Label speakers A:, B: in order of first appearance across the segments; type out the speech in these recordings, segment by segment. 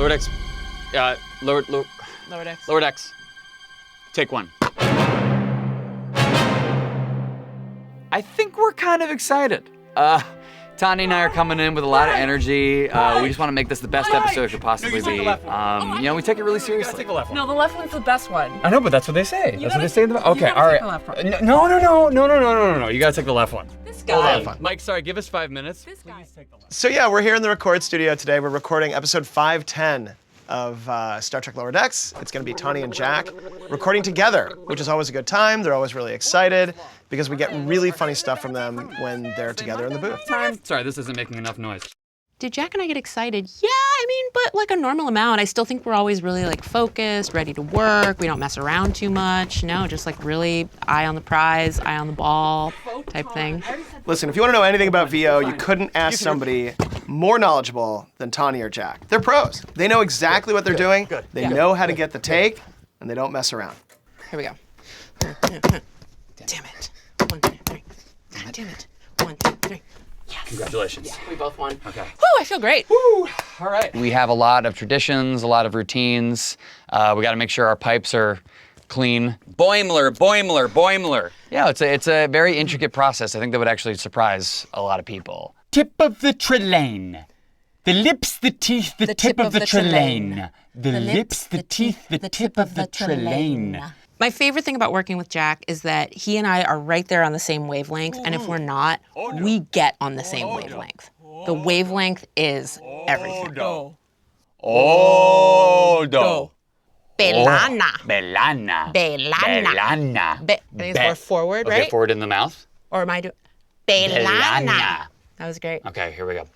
A: Lower decks. Lower
B: decks.
A: Lower decks. Take one. I think we're kind of excited. Tawny and I are coming in with a lot of energy. We just want to make this the best episode it could possibly be. We take it really seriously.
B: Take the left one. No, the left one's the best one.
A: I know, but that's what they say. That's what they say in the. Okay, all right. No. You gotta take the left one.
B: This guy.
A: Mike, sorry. Give us 5 minutes.
B: This guy. Take the left.
C: So yeah, we're here in the record studio today. We're recording episode 510 of Star Trek Lower Decks. It's going to be Tawny and Jack recording together, which is always a good time. They're always really excited because we get really funny stuff from them when they're together in the booth.
A: Sorry, this isn't making enough noise.
D: Did Jack and I get excited? Yeah, but like a normal amount. I still think we're always really like focused, ready to work. We don't mess around too much. No, just like really eye on the prize, eye on the ball type thing.
C: Listen, if you want to know anything about VO, you couldn't ask somebody more knowledgeable than Tawny or Jack. They're pros. They know exactly what they're doing. They know how to get the take, and they don't mess around.
D: Here we go. Damn it. 1, 2, 3. God damn it. 1, 2, 3. Yes.
A: Congratulations.
D: Yeah, we both won.
A: Okay.
D: Woo, I feel great.
A: Woo. All right. We have a lot of traditions, a lot of routines. We got to make sure our pipes are clean. Boimler. Yeah, it's a very intricate process. I think that would actually surprise a lot of people.
E: Tip of the trelane. The lips, the teeth, the tip of the trelane. The lips, the teeth, the tip of the trelane.
D: My favorite thing about working with Jack is that he and I are right there on the same wavelength, and if we're not, we get on the same wavelength. The wavelength is everything. Belana. I think it's more forward, right?
A: Okay, forward in the mouth.
D: Or am I doing... Belana. That was great.
A: Okay, here we go.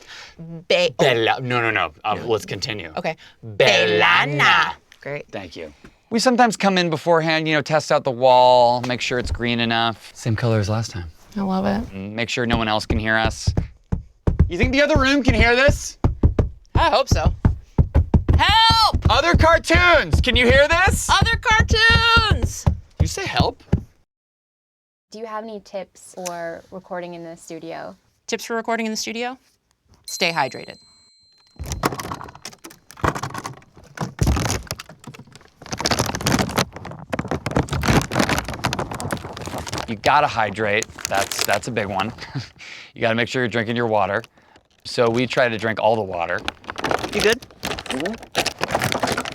D: Bella.
A: No. Let's continue.
D: Okay. Belana. Great.
A: Thank you. We sometimes come in beforehand, test out the wall, make sure it's green enough. Same color as last time.
D: I love it.
A: Make sure no one else can hear us. You think the other room can hear this?
D: I hope so. Help!
A: Other cartoons, can you hear this?
D: Other cartoons!
A: You say help?
F: Do you have any tips for recording in the studio?
D: Tips for recording in the studio? Stay hydrated.
A: You gotta hydrate. That's a big one. You gotta make sure you're drinking your water. So we try to drink all the water.
D: You good? Mm-hmm.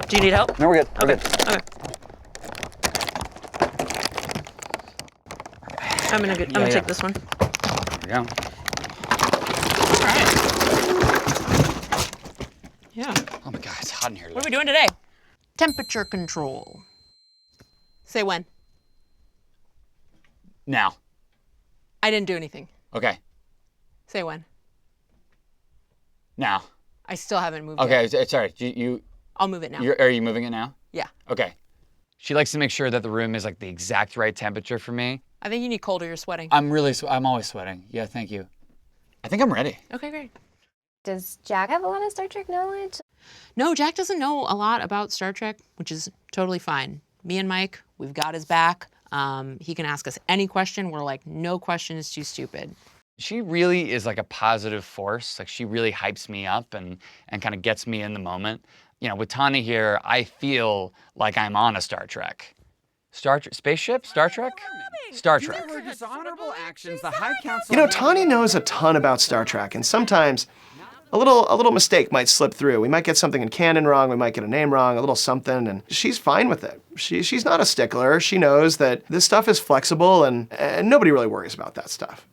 D: Do you need help?
A: No, we're good.
D: Okay. I'm gonna take this one.
A: There we go.
D: All right. Yeah.
A: Oh my God, it's hot in here today.
D: What are we doing today? Temperature control. Say when.
A: Now.
D: I didn't do anything.
A: Okay.
D: Say when.
A: Now.
D: I still haven't moved
A: Okay,
D: it.
A: sorry. You.
D: I'll move it now.
A: Are you moving it now?
D: Yeah.
A: Okay. She likes to make sure that the room is like the exact right temperature for me.
D: I think you need colder. You're sweating.
A: I'm always sweating. Yeah, thank you. I think I'm ready.
D: Okay, great.
F: Does Jack have a lot of Star Trek knowledge?
D: No, Jack doesn't know a lot about Star Trek, which is totally fine. Me and Mike, we've got his back. He can ask us any question. We're like, no question is too stupid.
A: She really is like a positive force. Like she really hypes me up and kind of gets me in the moment. With Tawny here, I feel like I'm on a Star Trek. Spaceship? Star Trek? Star Trek.
E: Dishonorable actions, the High Council...
C: Tawny knows a ton about Star Trek, and sometimes a little mistake might slip through. We might get something in canon wrong, we might get a name wrong, a little something, and she's fine with it. She's not a stickler. She knows that this stuff is flexible, and nobody really worries about that stuff,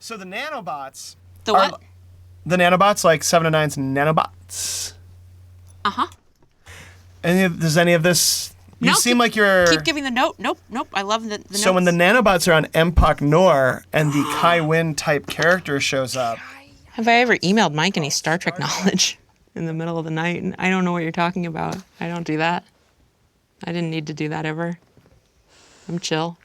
C: So the nanobots...
D: The what?
C: The nanobots, like 7 of 9's nanobots.
D: Uh-huh.
C: Does any of this... You seem like you're...
D: Keep giving the note. Nope. I love the notes.
C: So when the nanobots are on Empok Nor and the Kai Wynn type character shows up...
D: Have I ever emailed Mike any Star Trek knowledge in the middle of the night? And I don't know what you're talking about. I don't do that. I didn't need to do that ever. I'm chill.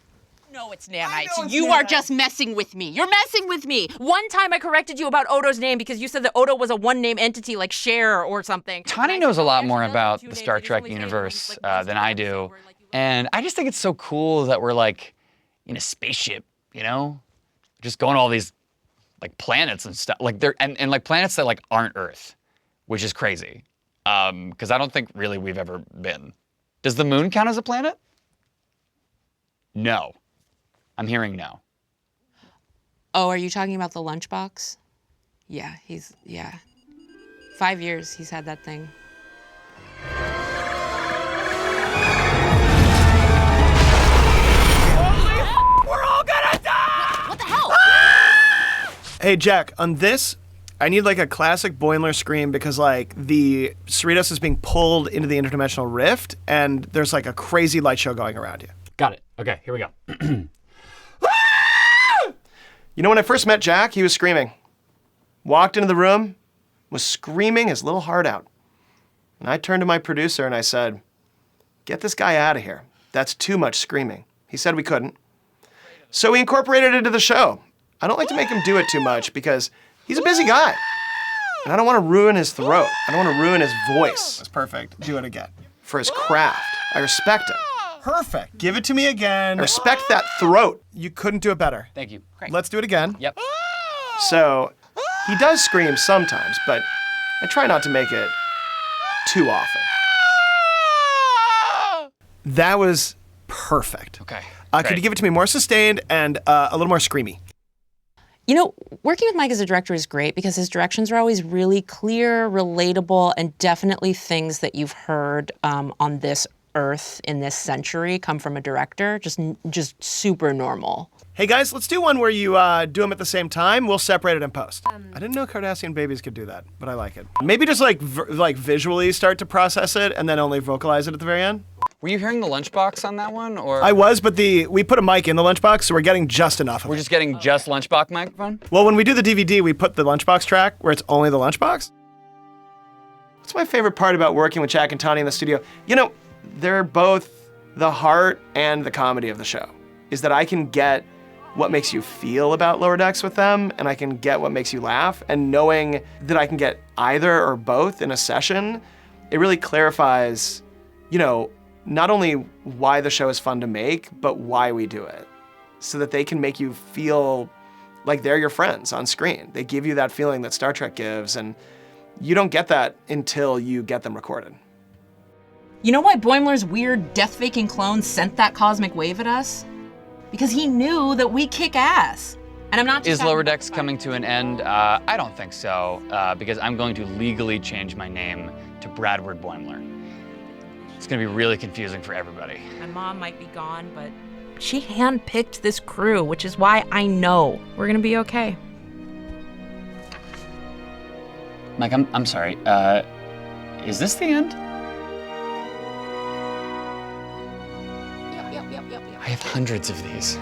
D: No, it's nanites. You are just messing with me. You're messing with me. One time I corrected you about Odo's name because you said that Odo was a one-name entity like Cher or something.
A: Tawny knows a lot more about the Star Trek universe than I do. And I just think it's so cool that we're like in a spaceship, just going to all these like planets and stuff. Like and like planets that like aren't Earth, which is crazy. because I don't think really we've ever been. Does the moon count as a planet? No. I'm hearing no.
D: Oh, are you talking about the lunchbox? Yeah, 5 years he's had that thing.
C: Hey, Jack, on this, I need like a classic Boimler scream because like the Cerritos is being pulled into the interdimensional rift and there's like a crazy light show going around you.
E: Got it. Okay, here we go.
C: You know, when I first met Jack, he was screaming. Walked into the room, was screaming his little heart out. And I turned to my producer and I said, get this guy out of here. That's too much screaming. He said we couldn't. So we incorporated it into the show. I don't like to make him do it too much because he's a busy guy. And I don't want to ruin his throat. I don't want to ruin his voice. That's perfect. Do it again. For his craft. I respect him. Perfect. Give it to me again. I respect that throat. You couldn't do it better.
A: Thank you.
C: Let's do it again.
A: Yep.
C: So he does scream sometimes, but I try not to make it too often. That was perfect.
A: Okay.
C: Could
A: great.
C: you give it to me more sustained and a little more screamy?
D: You know, working with Mike as a director is great because his directions are always really clear, relatable, and definitely things that you've heard on this earth in this century come from a director. Just super normal.
C: Hey guys, let's do one where you do them at the same time. We'll separate it in post. I didn't know Kardashian babies could do that, but I like it. Maybe just like visually start to process it and then only vocalize it at the very end.
A: Were you hearing the lunchbox on that one, or?
C: I was, but we put a mic in the lunchbox, so we're getting just enough of
A: We're
C: it.
A: just getting just lunchbox microphone?
C: Well, when we do the DVD, we put the lunchbox track where it's only the lunchbox. What's my favorite part about working with Jack and Tawny in the studio? You know, they're both the heart and the comedy of the show. Is that I can get what makes you feel about Lower Decks with them, and I can get what makes you laugh, and knowing that I can get either or both in a session, it really clarifies, you know, not only why the show is fun to make, but why we do it. So that they can make you feel like they're your friends on screen. They give you that feeling that Star Trek gives, and you don't get that until you get them recorded.
D: You know why Boimler's weird death-faking clone sent that cosmic wave at us? Because he knew that we kick ass. And I'm not just
A: Is Lower Decks coming to an end? I don't think so, because I'm going to legally change my name to Bradward Boimler. It's gonna be really confusing for everybody.
B: My mom might be gone, but she handpicked this crew, which is why I know we're gonna be okay.
A: Mike, I'm sorry. Is this the end?
B: Yep.
A: I have hundreds of these.